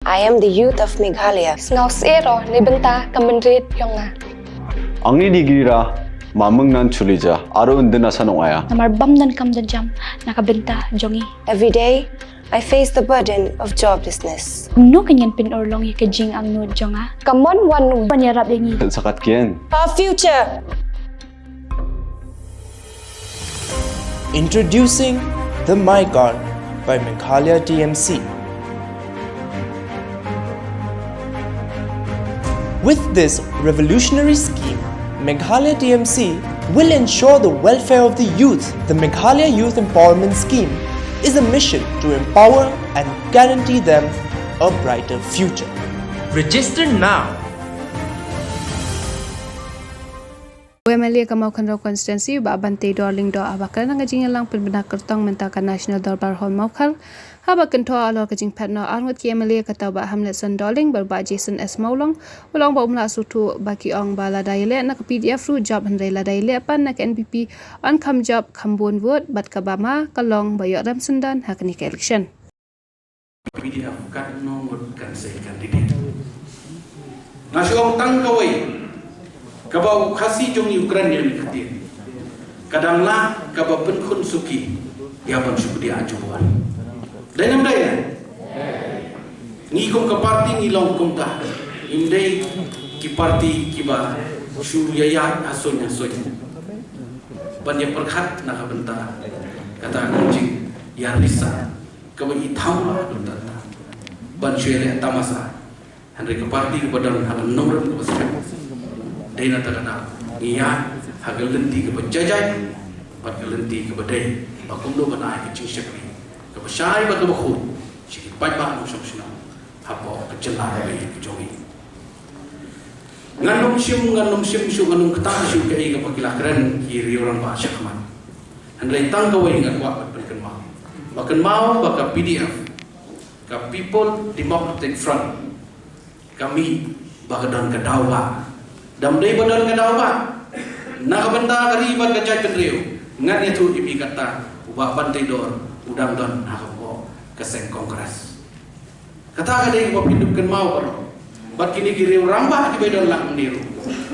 I am the youth of Meghalaya. Snausero libenta kamendrit yonga. Angni digira mamung nan chulija aro undina sanongaya. Namar bamdan kamdajam nakabenta jongi. Every day, I face the burden of joblessness. No kanyan pinorlong yakajing ang no jonga. Kamon wan panyarap yangi. Sakat kian. Our future! Introducing the My Card by Meghalaya TMC. With this revolutionary scheme, Meghalaya TMC will ensure the welfare of the youth. The Meghalaya Youth Empowerment Scheme is a mission to empower and guarantee them a brighter future. Register now. UMLA Kamau Khandro constituency ba bante darling do abakar nga jing lang pinbina kertong mentaka National Darbar Hall Maukar habakan to alor ka jing patno arngot ki MLA kata ba Hamlet San Darling berba Jason S Maulong ulang ba umla sutu baki ong bala daile nak PDF ru job handai la daile pan nak NPP on kam job kambon vote bat ka bama kalong bayo ram sendan hakni ka election PDF kan nomor kan saya kandidat nasyong tangkawai kabau khasi jong Ukraine ni khatir kadanglah kabau penkun suki ya ban suki dia ajuan dalam daya ni kom ke parti ni long kom ta indai ki parti kiba surya asonya banyak perkhat nak benta kata anjing ya risa kabau ithau la dutta ban syele tamasa andre ke parti badan halam nomor ke besar Dena terkena ia hagal lenti ke penjajah, hagal lenti ke badai, bakum do banai ke cincin ke besar ke bakhud, sikit banyak nusuk senang, apa kejelah ke jongi. Nganum sim su nganum ketang su ke iga pakilah keren kiri orang bahasa keman. Andai tang kau ingat kuat bahkan mau bahkan PDF, ke People Democratic Front, kami bahkan kedawa. Dam dai badan ka daw ba na benda kari ban ka jai pendriu ngan itu ibi kata ubah bantai dor udang don ha ko keseng kongres kata ka dai ko pindupkan mau baro bat kini kiri ramba di bedon lang mendiru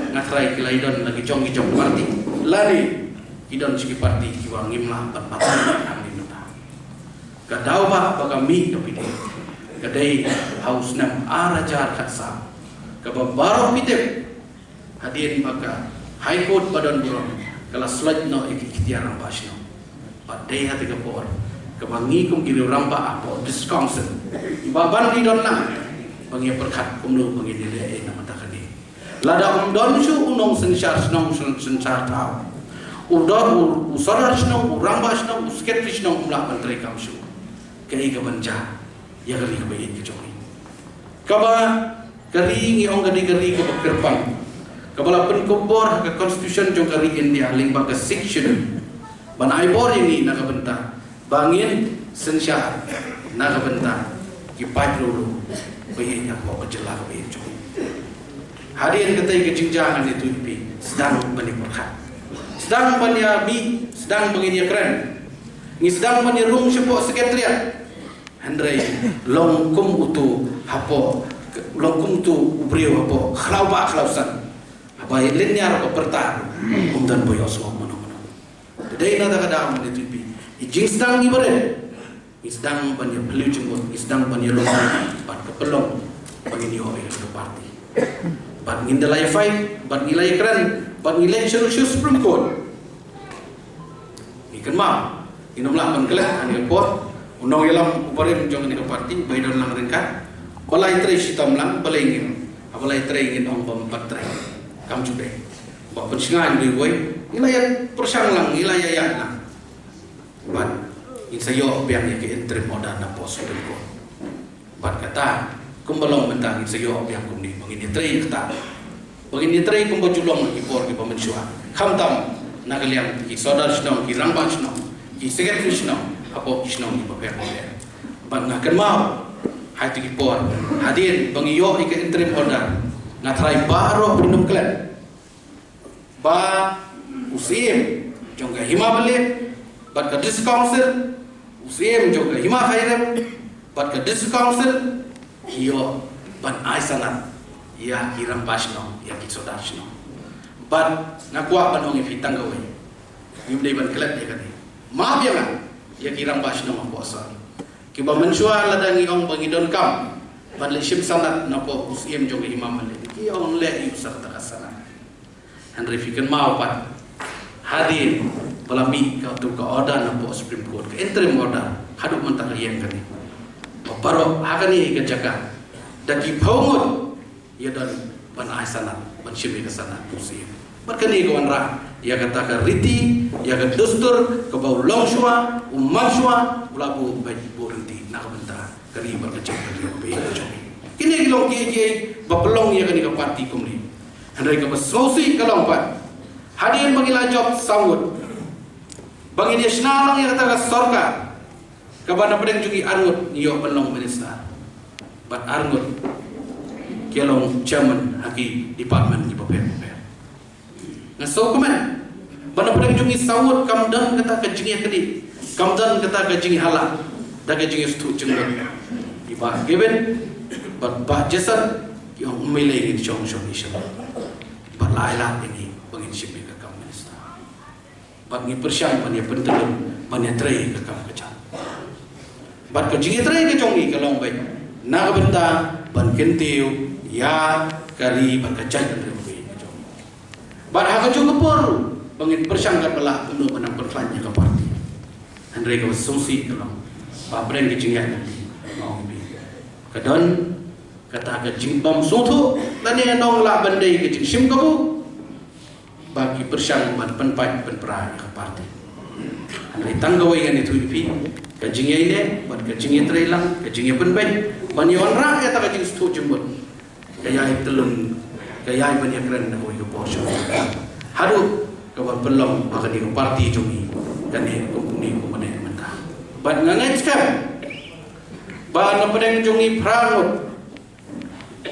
ngatrai kilai don lagi jongi jong parti lari idon sigi parti kiwang ngimlah bat mata amdi nuta ka daw ba bagami ka pidi ka dai haus nam arajar khatsa ka baro pitep hadirin maka High Court badan burung kalau slide no ikhtiar rampas no padai hati kapor kebangi kum kiri rampa apa discouncil ibaban di don na bangi perkat kumlu bangi dia nama takani lada don su unong sensar snong sensar tau udor usara snong ramba snong usketri snong umla menteri kamsu kei kebenca ya kali kebayin kejoki kaba kari ngi ong kari ke kerpang Kepala penkobor ke Constitution jong kari India lingba ke section ban aibor ini nak benta bangin sensya nak benta kipai dulu bayanya kok kejelah bayi jong hadirin ketai ke jinjangan itu ipi sedang menikmati sedang banyabi sedang begini keren ni sedang menirung sepok sekretariat Hendrai longkum utu hapo longkum tu ubrio hapo khlausan baik linear atau pertar, kemudian boyos mana. Jadi nada kadang itu pi. Ijing sedang ibarat, sedang banyak beliau jemput, sedang banyak lomba, bat kepelong, bagi dia orang ke parti. Bat ngindalai fight, bat nilai keren, bat nilai syurus Supreme Court. Ikan mah, inomlah mengkelak ane pot, unong yalam uparin jangan ke parti, bayar lang ringkat. Balai tray sitam lang, balai ingin, balai tray ingin ong tray. Kamu cuba, bapak pensingan di woi, nilai persang lang, nilai ayat lang. Bat, insayo biang ke interim order na pos ko. Bat kata, kumbalong mentang insayo biang kumni, bangin tray kata, bangin tray kumbajulong ipor ke pemensua. Kamtam, nagaliang isodar snong, kirangban snong, sekretari snong, apa snong di paper model. Bat ngakan mau, hati ipor, hadir bangiyo ke interim order. Ngatrai baru minum klan ba usim jongga hima balik bat ka dis council usim jongga hima khairem bat ka dis council iyo ban ai sanat ya kirang basno ya kisodashno ban ngakwa ban ong ifitang gawe yum dei ban kelat ya kan maaf ya kan ya kirang basno maposa kiba mensua ladangi ong bangidon kam ban lishim sanat napo usiem jong imam le ki ong le yu sarta kasana Henry fikan mau pat hadir pelami ka tu ka order napo Supreme Court ka interim order haduk mentang yang kan baru hakani ke jaga daki paungut ya dan ban aisanat ban shimi ke sana usiem berkani kawan ra ya kata ka riti ya ka dustur ka bau longshwa umanswa ulabu baik buriti nak bentar kari berkecam kari be kini gilong ke bapelong ya kani ka parti kumni handai ka basosi kalong pat hadir bangila job sawut bangi nasional yang kata ka sorka kabana pedeng jungi arngut niyo pelong minister bat arngut kelong chairman haki department di paper ngaso komen bana pedeng jungi sawut kamdan kata ka jingi kedi kamdan kata ka jingi hala daga jingi stu jenggot iba geben bat jasan yang umilai ni chong chong isha bat laila ini bangin ship ka kam minister bat ngi persyang pan ya pentelum pan ya trai ka kam kecam bat ka jingi trai ka chongi kalong bai na benta ban kentiu ya kari ban kacai kan rewe ka chongi bat ha ka chong por bangin persyang ka bala penuh menang perfanya ka parti andre ka sosi kalong ba breng ki jingi nanti mau bi kadon kata ka jing bom soto tani nong la bandai ke jing sim kabu bagi persyang ban penpai penpra ka parti andre tanggawai kan itu ipi kajing ini buat kajing terelang kajing penben banyon ra ya ta kajing stu jembut kaya telung kaya banyak keren nak ke portion haru kawan pelong bahkan di parti jumi kan ni kumpuni kumane mentah ban ngangai skam ban pedeng jungi prangut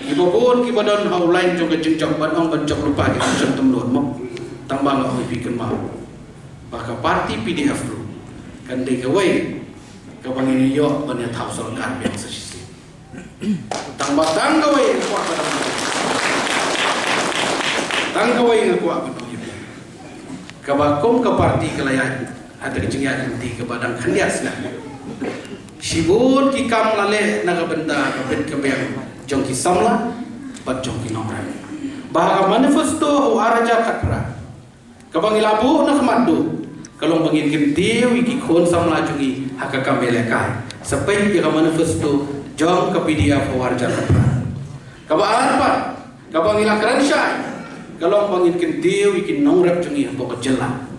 ibobon kibadon haulain jong kajing jong ban ong ban jong lupa ke sim temlot mo tambang oi pikir mau baka parti PDF ru kan de kawai kabang ini yo banyak tahu soal kan biasa sih tambah tanggawai kuat pada tanggawai kuat pada kabakom ke parti kelayan ada kejengian nanti ke badang kandias lah sibun ki kam lale naga benda kabin kabeng jong ki samla bat jong ki nomra bahaga manifesto araja kakra kabang ilabu nak madu kalau bangin kimtiu iki khon samla jungi haka kamelekai sampai dia manifesto jong ke PDF warja kakra kabaan apa kabang ila keransai kalau bangin kimtiu iki nomra jungi haka jela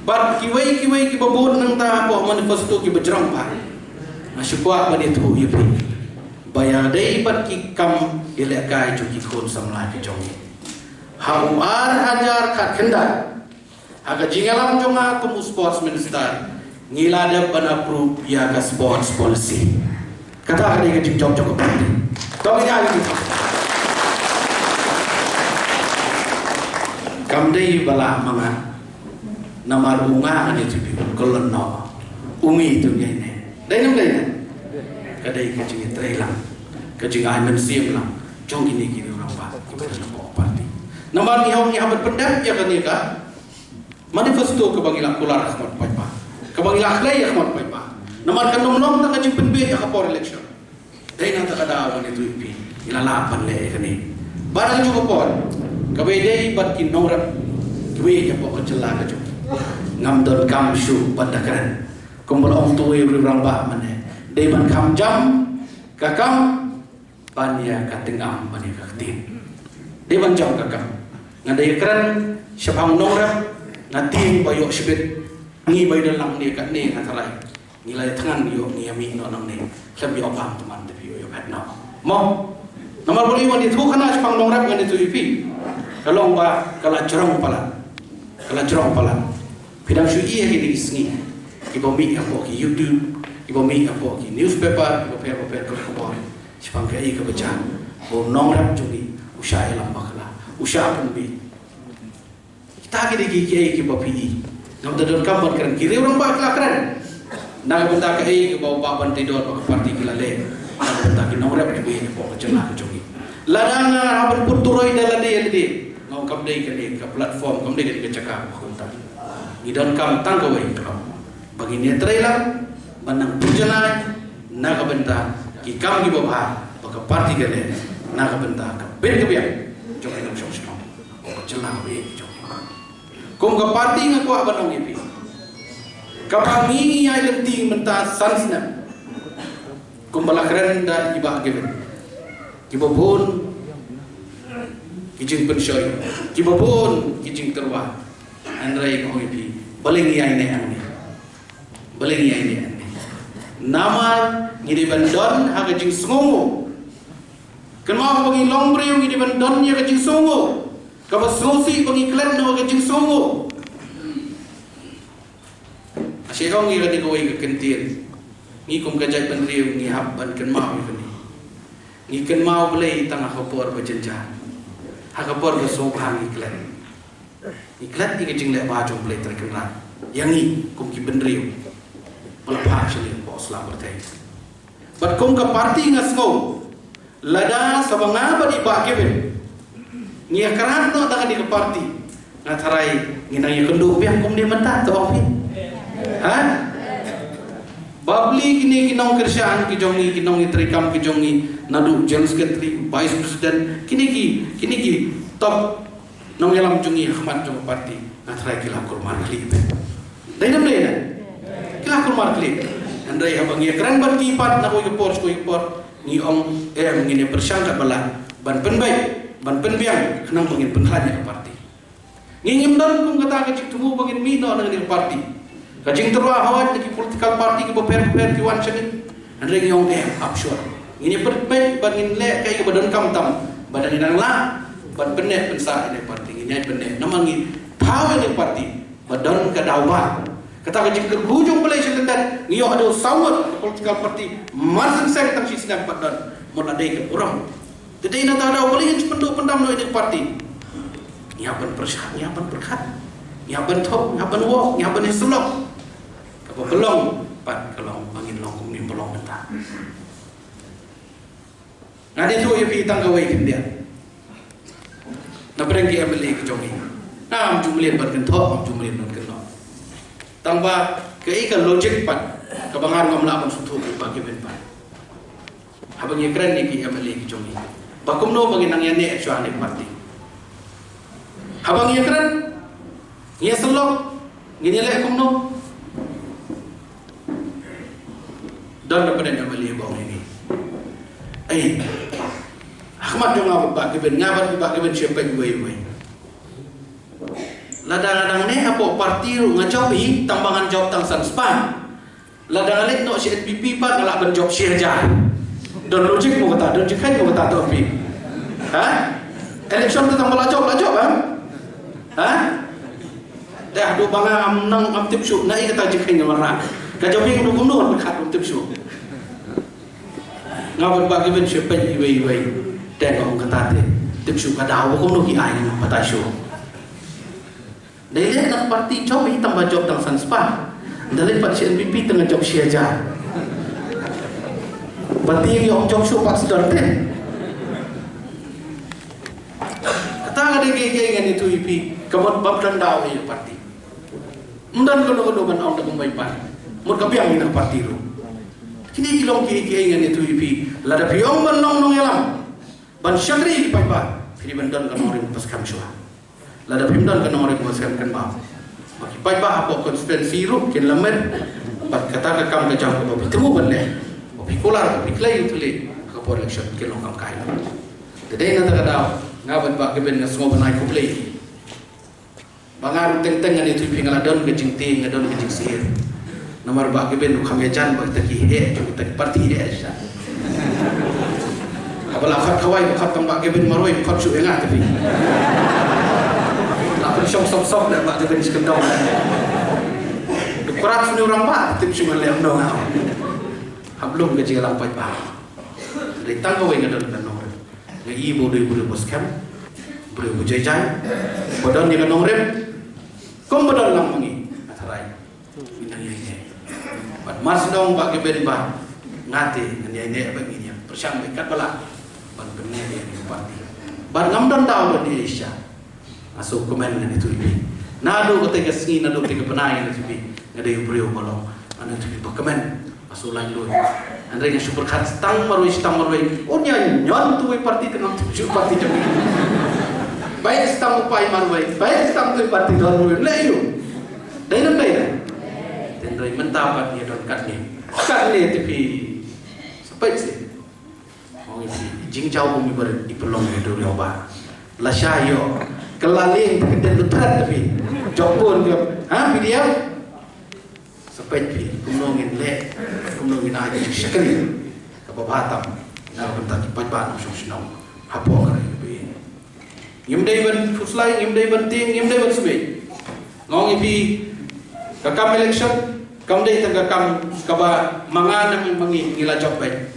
bat kiwai ki babon nang ta po manifesto ki bejrang pa asyukwa bani tu yipi bayadai bat ki kam ilekai jungi khon samla ki jongi hauar hajar kat kendal aga jingalam jonga kumu sports minister ngilada ban approve ya ka sports policy kata ada ke jom jom parti to ini ali kamdei bala manga namar unga ani tipi kolon no ungi tu ngene dai nam dai kadai ke jingi trailang ke jingi aimen siam lang jong ini kini orang ba parti namar ni hau pendak ya kan ka manifesto ke bangila kular khmat paipa ke bangila khlai khmat paipa namar kan nom ta kajing penbe ya for election dai na ta kada wan itu ipi ilala pan le kani barang juga por ke dai bat ki nomra kwe ya po jela ka ju ngam don kam shu padakaran kumbul ong tuwe rang ba mane dai ban kam jam ka kam pan ya ka tengam ban ya ka tin dai ban jam ka kam ngadai kran syapang nomra nanti bayok sibit ngi bay dalang ni kat ni atarai nilai tangan yo ni ami no nang ni sabi opam teman tapi yo pat no mo nomor boli wan itu kana sepang nongrap ngan itu ipi kalau ba kala cerong pala pidang syu iya ki singi ibo mi apo ki YouTube ibo mi apo ki newspaper ibo paper ko sepang kai ka baca bo nongrap jumi usai lam bakla usai pun bi tak kira ki bapi ngam dadon kamban keren kiri orang ba kelakeran Naga benda ka ke bawa pak bantai dor pak parti kilale. Naga benda ki nomor apa ke pok celah ke jongi. Ladang haban puturoi dalade yalde. Ngau kam dei ke platform kam dei ke cakap khunta. Idan kam tanggawai kam. Bagi netrailang banang pujanai naga benda ki kam ki babha pak parti kale naga benda ka ben ke biang jongi nam shong shong. Pok celah ke jongi. Kum ka parti ngakwa banong ipi. Kapag ngingi ay lenting mentah sansna kumbala keren da iba given kibobon kijing pensyoy kibobon kijing terwa andrai ko ipi balingi ay ne anni balingi ay ne anni nama ngidi bandon ha kijing songo kenma ko bagi longbreu ngidi bandon ya kijing songo kabas sosi bagi klan no kijing songo Asyikong ngi kadi kawai ke kentir, ngi kum kajai penriu ngi hab ban kenmau ngi kenmau belai tangah kapor berjenjang, ha kapor bersobhan iklan di kejing lek baju belai terkenal, yang ngi kum ki penriu, pelepah sini bos lah bertai. Bat kum ke parti ngas ngau, lada sabanga badi bakeben, ngi akaran no dah di ke parti, ngatarai ngi nang kendu biang kum dia mentah tu api. Ha? Babli kini kinong kerjaan kijongi kinong itrikam kijongi nadu general secretary vice president kini ki top nong yalam jungi Ahmad jong parti natrai kila kurmar klip. Dai nam dai na. Kila kurmar klip. Andai abang ya keren ban kipat na ko ipor ni ong ngine persangka bala ban penbai ban penbiang kenang bangin penhanya parti. Ngingim dan kum kata kecik tumu bangin mino dengan parti. Kajing terwa hawan di political party ke beper ki wan sini andre ngong upshore ini perbaik bangin le kai ke badan kam tam badan inang la bad benet pensa ini parti ini ai benet namangi tahu ini parti badan ka dawa kata kajing kerhujung belai selendan ngio ada sawat political party marsen sek tang sisna badan mon ada ke orang jadi ina ta ada boleh penduk pendam no ini parti nyaban persah nyaban berkat nyaban thok nyaban wo nyaban selok apa pelong pat kalau angin long kum ni pelong mentah ngade tu ye pi tang gawai kindia na berengki ameli ke jongi am jumlien bar kan thok am jumlien non kan no tangba ke ikan logik pat kebangar ngamla am sutu ke bagi ben pat habang ye keren ni ki ameli ke jongi bakum no bagi nang yane chwa ni parti habang ye keren ye selok ngini le kum no dan daripada nama lihat bawah ini. Ahmad juga bak keben ngabar bak keben siapa yang bayi. Ladang-ladang ni apa parti ngajau hi tambangan job tang sanspan. Ladang alit no si NPP pan ngalak ben job syajar. Dan logik mu kata, dan jikai mu kata tu pi. Ha? Election tu tang belajok kan? Ha? Dah do banga am nang am tip syuk nai kata jikai ngamara. Kajau pi ndu kumno berkat am tip syuk. Ngawat bagi ben siapa iwai dan orang kata tip syuk kada awu kumno ki ai mata syuk. Dahil nak parti job hitam job tang sanspa. Dahil pat si NPP tengah job syajar. Parti yang job syuk pat sedar ten. Kata ada geng-geng itu IP kemot bab dan daw ni parti. Mundan kono ban on da kumbai pan. Mut kapiang ina parti ro. Kini kilong geng-geng itu IP lada piong ban nong yalam. Ban syagri pai pa. Kini bandan kan orang pas kam syua. Lada pimdan kan orang paskan kan ba. Bagi pai ba apa konstituensi ro kin lamer. Bat kata ka kam ka jam ko bertemu ban le. Opi kolar opi klay utule ka por election kin long kam kai. Dedai na ta daw ngabat ba keben nga semua banai ko play. Bangar teng-teng ngani tu pingal adon ke jingting adon ke jingsir. Nomor ba keben ku khamejan ba taki he ju taki parti he aja. Apala khat khawai khat tang ba keben maroi khat su enga tapi. Lapun sok dah ba keben skendau. Kurat suni orang ba tip su ngale amdo ngau. Hablum ke jigalang pai ba. Dari tang ko ngadon kan nomor. Nga ibu boleh bos kam boleh bujai-jai badan ni kan nomrem kom badan lang mangi atarai minang ini Bat mas dong ba geben ba ngati ngani ne ba ngini persang dekat bala ban benne dia ni parti ban ngamdan daw di Asia masuk komen ngani tu ibi nado ketika sini nado ketika penai ngani tu ibi ngade ubrio balong ana tu ibi komen masuk lain loy andre nga super khat stang maroi onya nyon tu parti kenam tu parti jami baik stang upai maroi baik stang tu parti don le yo dai nam dai dan dari mentapat dia don kat ni tapi sampai sih mau isi jing jauh bumi ber di pelong itu rioba la syayo kelaling dan berat tapi jopun ke video sampai pi kumlongin le kumlongin aja sekali ke batam na bentar kipat ban usung sinau hapo kare bi ngimdai ban fuslai ngimdai ban ting ngimdai ban sube ngong ipi kakam election kam dei tangga kam kaba mangan nang mangi ngila job baik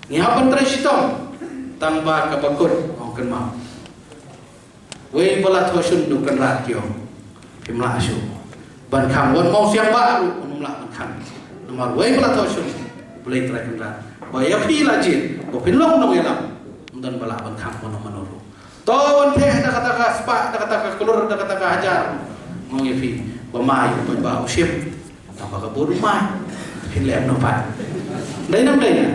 ni hapan trai sitong tangba kabakut ong kan ma we bola thosun du kan rat kyo pimla asu ban kham won mau siang ba lu umla ban kham nomor we bola thosun boleh trai kan rat ba ya pi la jin bo pinlong nong elam dan bala ban kham won manuru to won the da kata ka spa da kata ka kelur da kata ka hajar mau ye pi ba mai ba usip apa kabur rumah hilem nopat dai nam dai na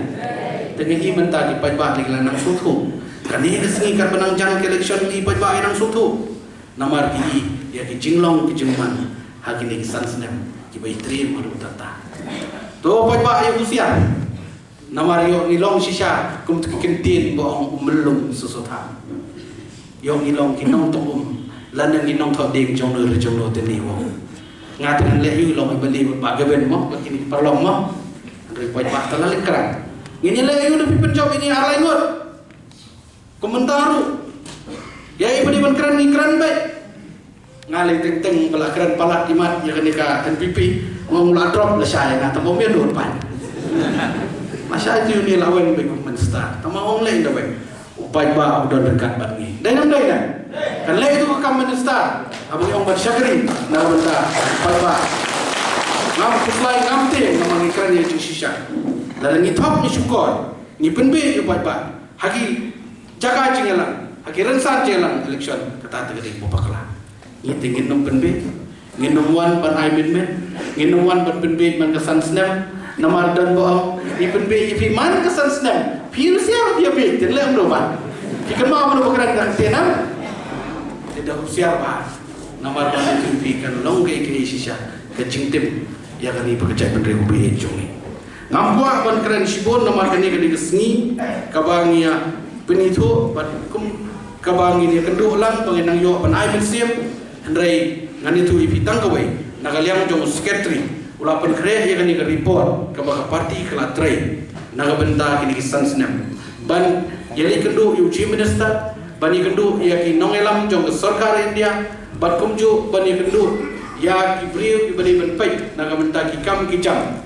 dengan iman tadi pajba di lanang sutu kan ini sengi kan benang jang election di pajba nang sutu namar ki dia ki jinglong ki jingman hagi ni san snem ki bai trim maru tata to pajba ayo usia namar yo nilong sisa kum tu kentin boong melung susutha yo nilong ki nong tong lanang ki nong thoding jong no teni wo ngatakan leyu long beli bagaben mo begini perlong mo report pak talal keran ini leyu lebih penjob ini arlai ngot komentaru ya ibu di keran ni keran baik ngalih teng bala keran palak imat ya kenika NPP ngomong drop lah saya ngata mau dia pan masa itu ni lawan baik mensta tama ong lain dah baik upai ba udah dekat bangi dai nam dai dah kan lain itu kam mensta abang yang bersyakri nak benda apa ngam supply ngam te ngam ikran ye sisa lalu ni top ni syukur ni penbe yo apa hagi jaga cingelang hagi rensan cingelang election kata tegedi bopakla ni tingin nom penbe nginom wan ban ai min nginom wan ban penbe man kesan snap namar dan boong ni penbe ipi man kesan snap pil siap dia be telem do ban kikema mana bakaran kan tenam tidak siap bah namar ban itu kan longgai ke sisa ke jingtim ya kan ni pekerja pendiri UBE jong ni ngampua ban keren sibon namar kan ni kesni kabangia penitu ban kum kabangi ni kendu lang pengenang yo ban ai mensiam hendrai ngan itu ipitang kawai nagaliang jong secretary ula pen kre ya kan ni report ke baka parti kala trai naga benda kini kisan senam ban yeli kendu yu chief minister bani kendu ya ki nongelam jong sarkar India bat kumju bani kendu ya ki beliau ki bani benpai naga benda ki kam ki jam